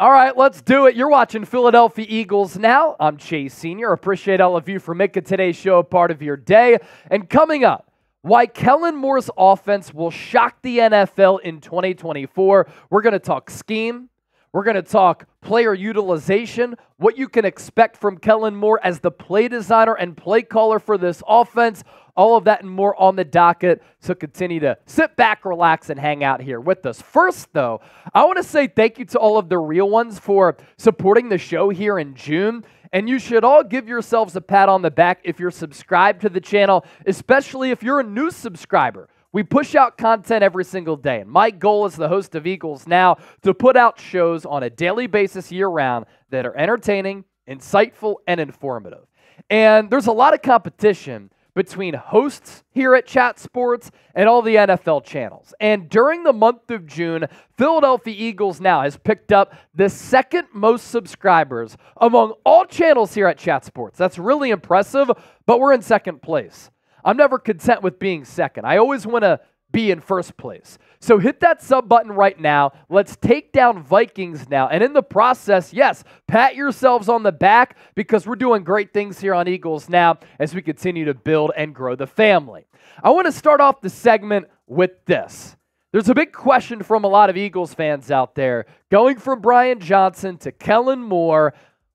All right, let's do it. You're watching Philadelphia Eagles Now. I'm Chase Sr. Appreciate all of you for making today's show a part of your day. And coming up, why Kellen Moore's offense will shock the NFL in 2024. We're going to talk scheme. We're going to talk player utilization, what you can expect from Kellen Moore as the play designer and play caller for this offense. All of that and more on the docket, so continue to sit back, relax, and hang out here with us. First, though, I want to say thank you to all of the real ones for supporting the show here in June. And you should all give yourselves a pat on the back if you're subscribed to the channel, especially if you're a new subscriber. We push out content every single day, and my goal as the host of Eagles Now to put out shows on a daily basis year-round that are entertaining, insightful, and informative. And there's a lot of competition between hosts here at Chat Sports and all the NFL channels. And during the month of June, Philadelphia Eagles Now has picked up the second most subscribers among all channels here at Chat Sports. That's really impressive, but we're in second place. I'm never content with being second. I always want to be in first place. So hit that sub button right now. Let's take down Vikings now. And in the process, yes, pat yourselves on the back because we're doing great things here on Eagles Now as we continue to build and grow the family. I want to start off the segment with this. There's a big question from a lot of Eagles fans out there, going from Brian Johnson to Kellen Moore.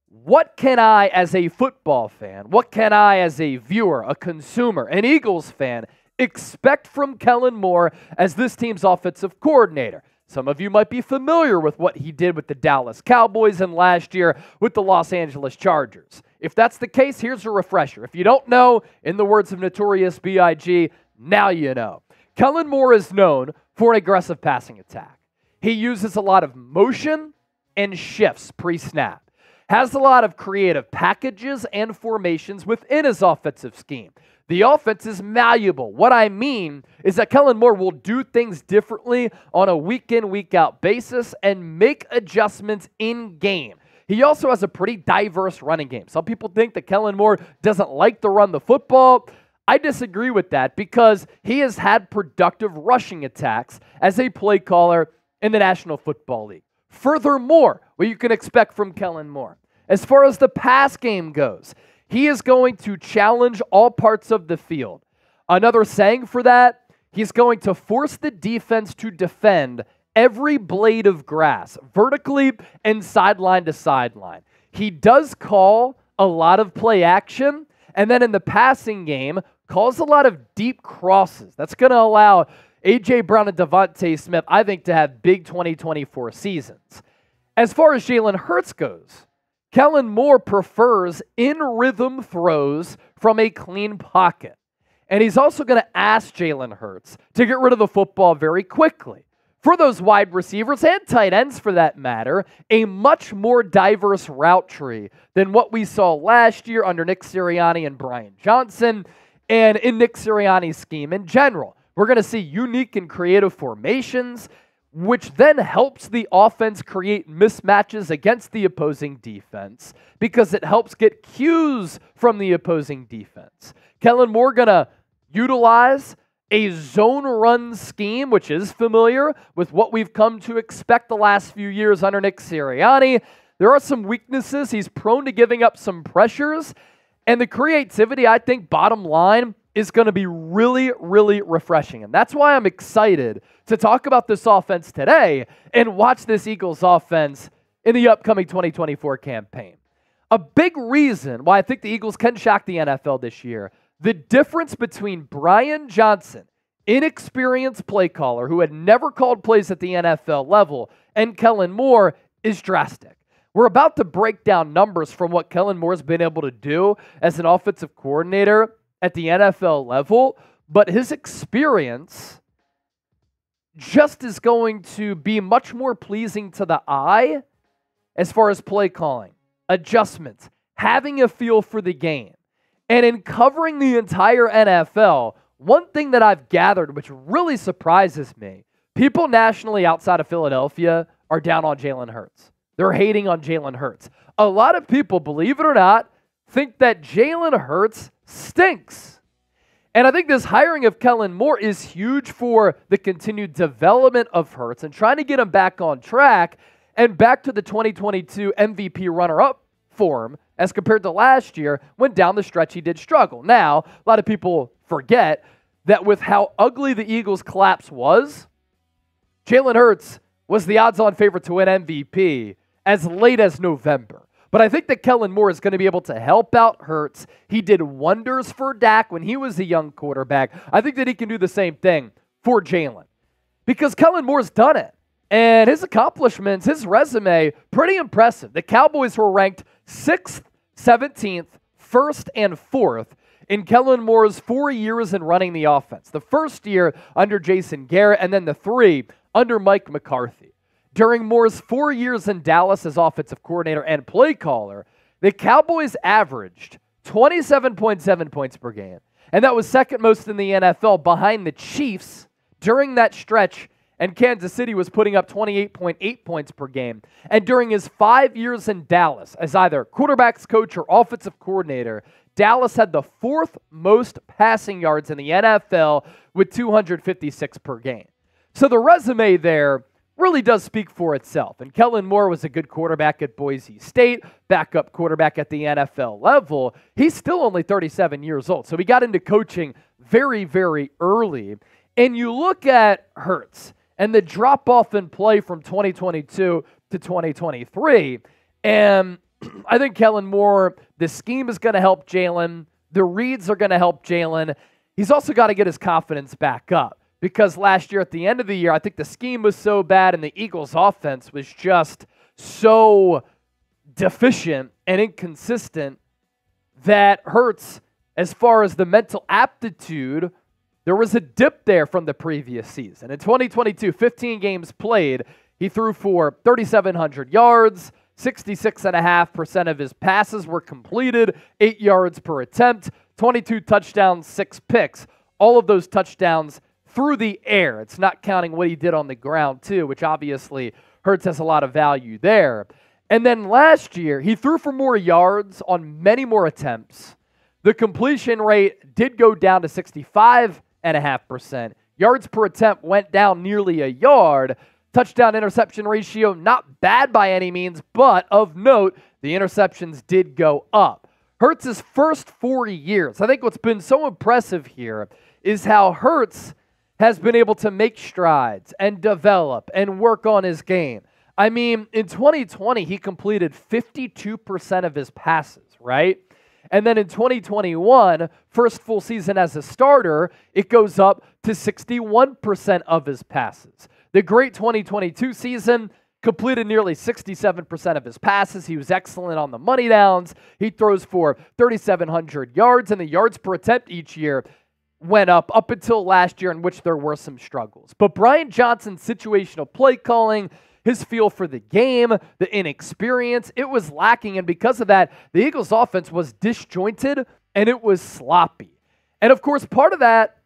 What can I, as a football fan, what can I, as a viewer, a consumer, an Eagles fan, expect from Kellen Moore as this team's offensive coordinator? Some of you might be familiar with what he did with the Dallas Cowboys and last year with the Los Angeles Chargers. If that's the case, here's a refresher. If you don't know, in the words of Notorious B.I.G., now you know. Kellen Moore is known for an aggressive passing attack. He uses a lot of motion and shifts pre-snap. Has a lot of creative packages and formations within his offensive scheme. The offense is malleable. What I mean is that Kellen Moore will do things differently on a week-in, week-out basis and make adjustments in-game. He also has a pretty diverse running game. Some people think that Kellen Moore doesn't like to run the football. I disagree with that because he has had productive rushing attacks as a play caller in the National Football League. Furthermore, what you can expect from Kellen Moore, as far as the pass game goes, he is going to challenge all parts of the field. Another saying for that, he's going to force the defense to defend every blade of grass, vertically and sideline to sideline. He does call a lot of play action, and then in the passing game, calls a lot of deep crosses. That's going to allow A.J. Brown and Devontae Smith, I think, to have big 2024 seasons. As far as Jalen Hurts goes, Kellen Moore prefers in-rhythm throws from a clean pocket. And he's also going to ask Jalen Hurts to get rid of the football very quickly. For those wide receivers and tight ends, for that matter, a much more diverse route tree than what we saw last year under Nick Sirianni and Brian Johnson, and in Nick Sirianni's scheme in general. We're going to see unique and creative formations, which then helps the offense create mismatches against the opposing defense because it helps get cues from the opposing defense. Kellen Moore going to utilize a zone run scheme, which is familiar with what we've come to expect the last few years under Nick Sirianni. There are some weaknesses. He's prone to giving up some pressures. And the creativity, I think, bottom line, is going to be really, really refreshing. And that's why I'm excited to talk about this offense today and watch this Eagles offense in the upcoming 2024 campaign. A big reason why I think the Eagles can shock the NFL this year, the difference between Brian Johnson, inexperienced play caller who had never called plays at the NFL level, and Kellen Moore is drastic. We're about to break down numbers from what Kellen Moore's been able to do as an offensive coordinator at the NFL level, but his experience just is going to be much more pleasing to the eye as far as play calling, adjustments, having a feel for the game. And in covering the entire NFL, one thing that I've gathered which really surprises me, people nationally outside of Philadelphia are down on Jalen Hurts. They're hating on Jalen Hurts. A lot of people, believe it or not, think that Jalen Hurts stinks. And I think this hiring of Kellen Moore is huge for the continued development of Hurts and trying to get him back on track. and back to the 2022 MVP runner-up form as compared to last year when down the stretch he did struggle. Now, a lot of people forget that with how ugly the Eagles' collapse was, Jalen Hurts was the odds-on favorite to win MVP as late as November. But I think that Kellen Moore is going to be able to help out Hurts. He did wonders for Dak when he was a young quarterback. I think that he can do the same thing for Jalen because Kellen Moore's done it. And his accomplishments, his resume, pretty impressive. The Cowboys were ranked 6th, 17th, 1st, and 4th in Kellen Moore's 4 years in running the offense. The first year under Jason Garrett, and then the 3 under Mike McCarthy. During Moore's 4 years in Dallas as offensive coordinator and play caller, the Cowboys averaged 27.7 points per game. And that was second most in the NFL behind the Chiefs during that stretch, and Kansas City was putting up 28.8 points per game. And during his 5 years in Dallas as either quarterbacks coach or offensive coordinator, Dallas had the 4th most passing yards in the NFL with 256 per game. So the resume there really does speak for itself. And Kellen Moore was a good quarterback at Boise State, backup quarterback at the NFL level. He's still only 37 years old, so he got into coaching very, very early. And you look at Hurts and the drop-off in play from 2022 to 2023, and I think Kellen Moore, the scheme is going to help Jalen. The reads are going to help Jalen. He's also got to get his confidence back up. Because last year, at the end of the year, I think the scheme was so bad and the Eagles' offense was just so deficient and inconsistent that Hurts, as far as the mental aptitude, there was a dip there from the previous season. In 2022, 15 games played, he threw for 3,700 yards, 66.5% of his passes were completed, 8 yards per attempt, 22 touchdowns, 6 picks. All of those touchdowns through the air. It's not counting what he did on the ground, too, which obviously Hurts has a lot of value there. And then last year, he threw for more yards on many more attempts. The completion rate did go down to 65.5%. Yards per attempt went down nearly a yard. Touchdown interception ratio, not bad by any means, but of note, the interceptions did go up. Hurts' first 4 years, I think what's been so impressive here is how Hurts has been able to make strides and develop and work on his game. I mean, in 2020, he completed 52% of his passes, right? And then in 2021, first full season as a starter, it goes up to 61% of his passes. The great 2022 season, completed nearly 67% of his passes. He was excellent on the money downs. He throws for 3,700 yards, and the yards per attempt each year went up until last year, in which there were some struggles. But Brian Johnson's situational play calling, his feel for the game, the inexperience, it was lacking. And because of that, the Eagles' offense was disjointed and it was sloppy. And of course, part of that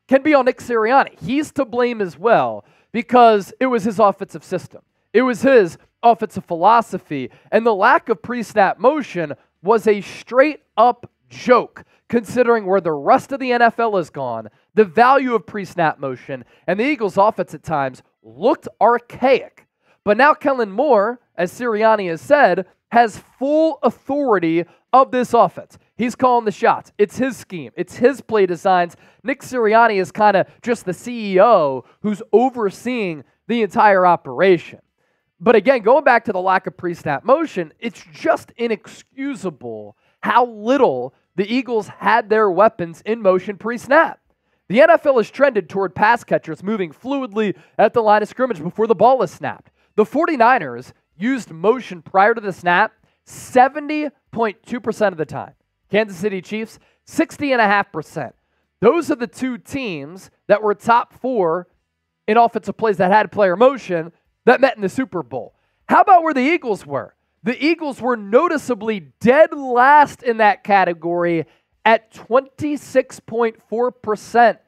can be on Nick Sirianni. He's to blame as well because it was his offensive system. It was his offensive philosophy. And the lack of pre-snap motion was a straight-up joke, considering where the rest of the NFL is gone, the value of pre-snap motion, and the Eagles' offense at times looked archaic. But now Kellen Moore, as Sirianni has said, has full authority of this offense. He's calling the shots. It's his scheme. It's his play designs. Nick Sirianni is kind of just the CEO who's overseeing the entire operation. But again, going back to the lack of pre-snap motion, it's just inexcusable how little the Eagles had their weapons in motion pre-snap. The NFL has trended toward pass catchers moving fluidly at the line of scrimmage before the ball is snapped. The 49ers used motion prior to the snap 70.2% of the time. Kansas City Chiefs, 60.5%. Those are the two teams that were top 4 in offensive plays that had player motion that met in the Super Bowl. How about where the Eagles were? The Eagles were noticeably dead last in that category at 26.4%.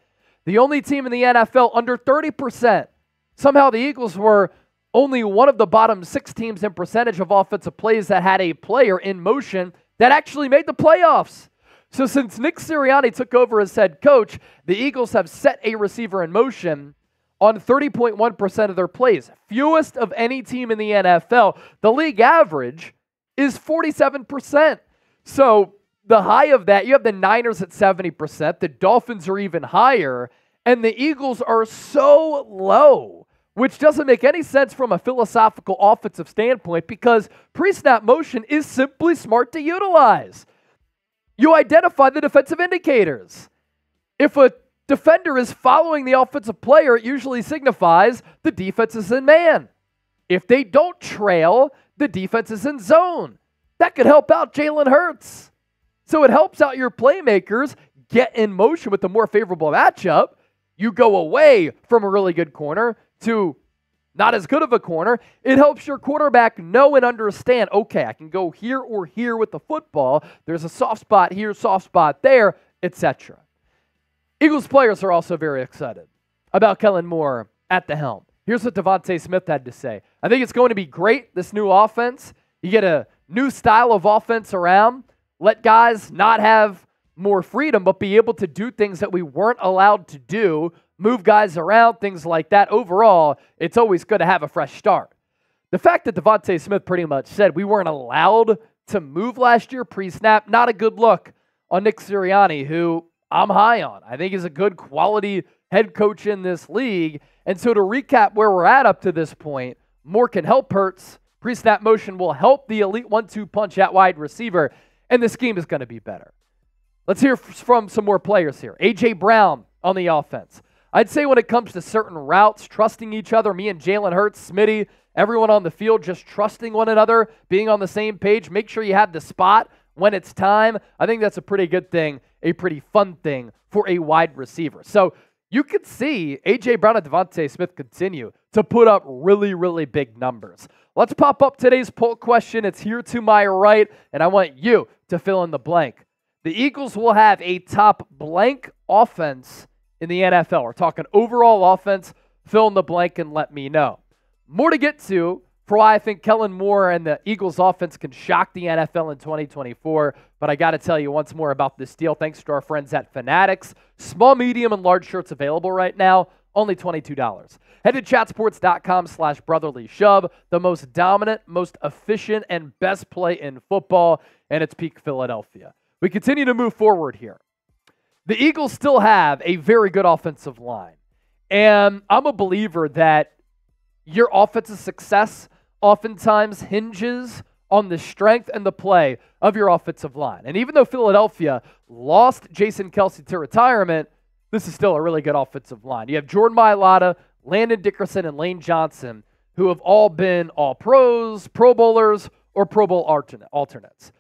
The only team in the NFL under 30%. Somehow the Eagles were only one of the bottom 6 teams in percentage of offensive plays that had a player in motion that actually made the playoffs. So since Nick Sirianni took over as head coach, the Eagles have set a receiver in motion on 30.1% of their plays, fewest of any team in the NFL. The league average is 47%. So the high of that, you have the Niners at 70%, the Dolphins are even higher, and the Eagles are so low, which doesn't make any sense from a philosophical offensive standpoint because pre-snap motion is simply smart to utilize. You identify the defensive indicators. If a defender is following the offensive player, it usually signifies the defense is in man. If they don't trail, the defense is in zone. That could help out Jalen Hurts. So it helps out your playmakers get in motion with a more favorable matchup. You go away from a really good corner to not as good of a corner. It helps your quarterback know and understand, okay, I can go here or here with the football. There's a soft spot here, soft spot there, etc. Eagles players are also very excited about Kellen Moore at the helm. Here's what Devontae Smith had to say. I think it's going to be great, this new offense. You get a new style of offense around. Let guys not have more freedom, but be able to do things that we weren't allowed to do, move guys around, things like that. Overall, it's always good to have a fresh start. The fact that Devontae Smith pretty much said we weren't allowed to move last year pre-snap, not a good look on Nick Sirianni, who I'm high on. I think he's a good quality head coach in this league. And so to recap where we're at up to this point, Moore can help Hurts. Pre-snap motion will help the elite 1-2 punch at wide receiver, and the scheme is going to be better. Let's hear from some more players here. A.J. Brown on the offense. I'd say when it comes to certain routes, trusting each other, me and Jalen Hurts, Smitty, everyone on the field, just trusting one another, being on the same page, make sure you have the spot when it's time. I think that's a pretty good thing, a pretty fun thing for a wide receiver. So you could see A.J. Brown and Devontae Smith continue to put up really, really big numbers. Let's pop up today's poll question. It's here to my right, and I want you to fill in the blank. The Eagles will have a top blank offense in the NFL. We're talking overall offense. Fill in the blank and let me know. More to get to for why I think Kellen Moore and the Eagles offense can shock the NFL in 2024. But I got to tell you once more about this deal. Thanks to our friends at Fanatics. Small, medium, and large shirts available right now. Only $22. Head to chatsports.com/brotherlyshove, the most dominant, most efficient, and best play in football, and it's peak Philadelphia. We continue to move forward here. The Eagles still have a very good offensive line, and I'm a believer that your offensive success oftentimes hinges on the strength and the play of your offensive line. And even though Philadelphia lost Jason Kelce to retirement, this is still a really good offensive line. You have Jordan Mailata, Landon Dickerson, and Lane Johnson, who have all been All-Pros, Pro Bowlers, or Pro Bowl alternates.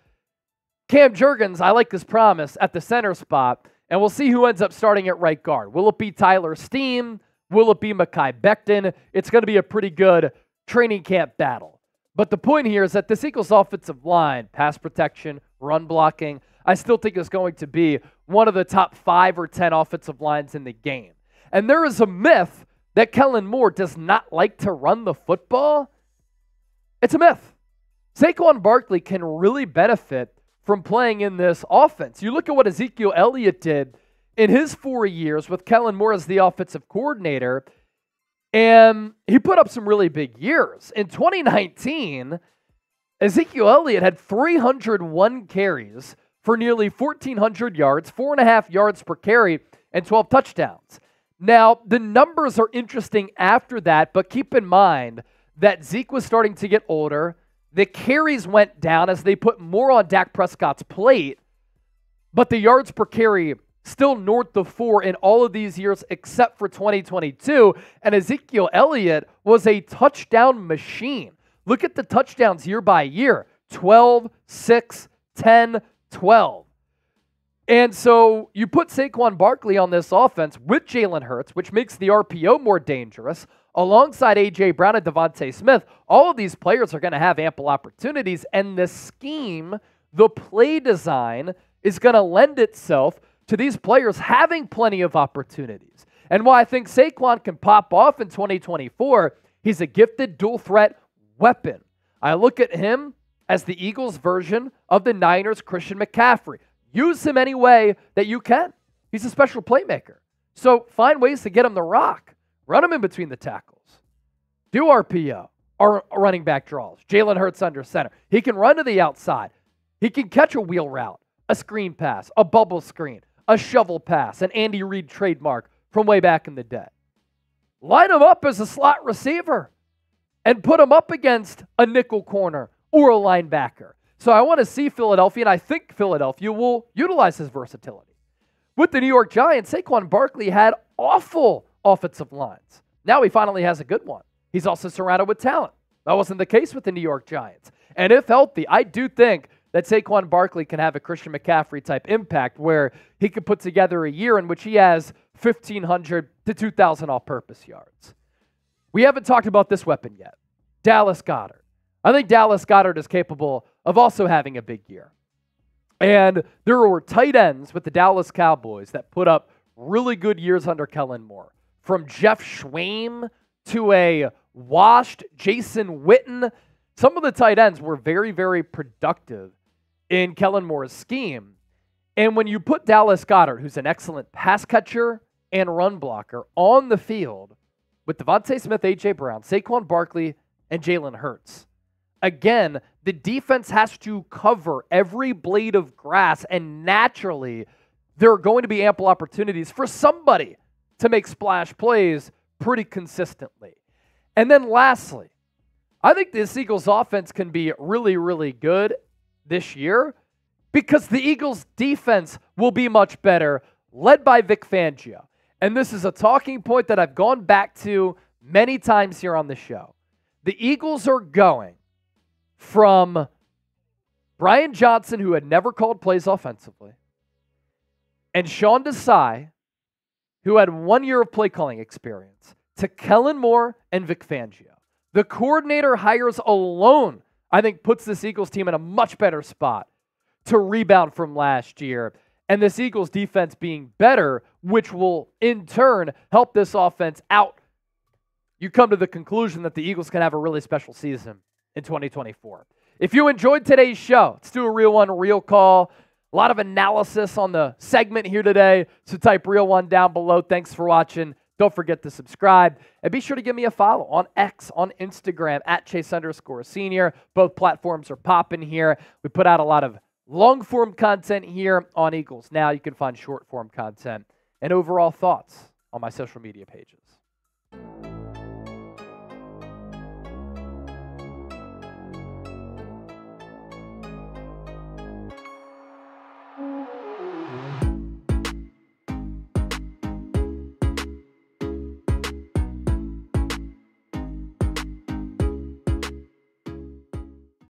Cam Jurgens, I like this promise at the center spot, and we'll see who ends up starting at right guard. Will it be Tyler Steen? Will it be Mekhi Becton? It's going to be a pretty good training camp battle. But the point here is that this Eagles offensive line, pass protection, run blocking, I still think is going to be one of the top 5 or 10 offensive lines in the game. And there is a myth that Kellen Moore does not like to run the football. It's a myth. Saquon Barkley can really benefit from playing in this offense. You look at what Ezekiel Elliott did in his 4 years with Kellen Moore as the offensive coordinator, and he put up some really big years. In 2019, Ezekiel Elliott had 301 carries for nearly 1,400 yards, 4.5 yards per carry, and 12 touchdowns. Now, the numbers are interesting after that, but keep in mind that Zeke was starting to get older. The carries went down as they put more on Dak Prescott's plate, but the yards per carry still north of 4 in all of these years except for 2022, and Ezekiel Elliott was a touchdown machine. Look at the touchdowns year by year, 12, 6, 10, 12. And so you put Saquon Barkley on this offense with Jalen Hurts, which makes the RPO more dangerous, alongside A.J. Brown and Devontae Smith. All of these players are going to have ample opportunities, and the scheme, the play design, is going to lend itself to these players having plenty of opportunities. And while I think Saquon can pop off in 2024, he's a gifted dual threat weapon. I look at him as the Eagles' version of the Niners' Christian McCaffrey. Use him any way that you can. He's a special playmaker. So find ways to get him the rock, Run him in between the tackles. Do RPO or running back draws. Jalen Hurts under center. He can run to the outside. He can catch a wheel route, a screen pass, a bubble screen, a shovel pass, an Andy Reid trademark from way back in the day. Line him up as a slot receiver and put him up against a nickel corner or a linebacker. So I want to see Philadelphia, and I think Philadelphia will utilize his versatility. With the New York Giants, Saquon Barkley had awful offensive lines. Now he finally has a good one. He's also surrounded with talent. That wasn't the case with the New York Giants. And if healthy, I do think that Saquon Barkley can have a Christian McCaffrey type impact where he could put together a year in which he has 1,500 to 2,000 all-purpose yards. We haven't talked about this weapon yet, Dallas Goedert. I think Dallas Goedert is capable of also having a big year. And there were tight ends with the Dallas Cowboys that put up really good years under Kellen Moore. From Jeff Schwaim to a washed Jason Witten, some of the tight ends were very, very productive in Kellen Moore's scheme. And when you put Dallas Goedert, who's an excellent pass catcher and run blocker, on the field with Devontae Smith, A.J. Brown, Saquon Barkley, and Jalen Hurts, again, the defense has to cover every blade of grass, and naturally, there are going to be ample opportunities for somebody to make splash plays pretty consistently. And then lastly, I think this Eagles offense can be really, really good this year because the Eagles defense will be much better, led by Vic Fangio. And this is a talking point that I've gone back to many times here on the show. The Eagles are going from Brian Johnson, who had never called plays offensively, and Sean Desai, who had 1 year of play calling experience, to Kellen Moore and Vic Fangio. The coordinator hires alone, I think, puts this Eagles team in a much better spot to rebound from last year. And this Eagles defense being better, which will in turn help this offense out. You come to the conclusion that the Eagles can have a really special season in 2024. If you enjoyed today's show, let's do a real one, real call. A lot of analysis on the segment here today, so type real one down below. Thanks for watching. Don't forget to subscribe, and be sure to give me a follow on X, on Instagram, at Chase_Senior. Both platforms are popping here. We put out a lot of long-form content here on Eagles. Now you can find short-form content and overall thoughts on my social media pages.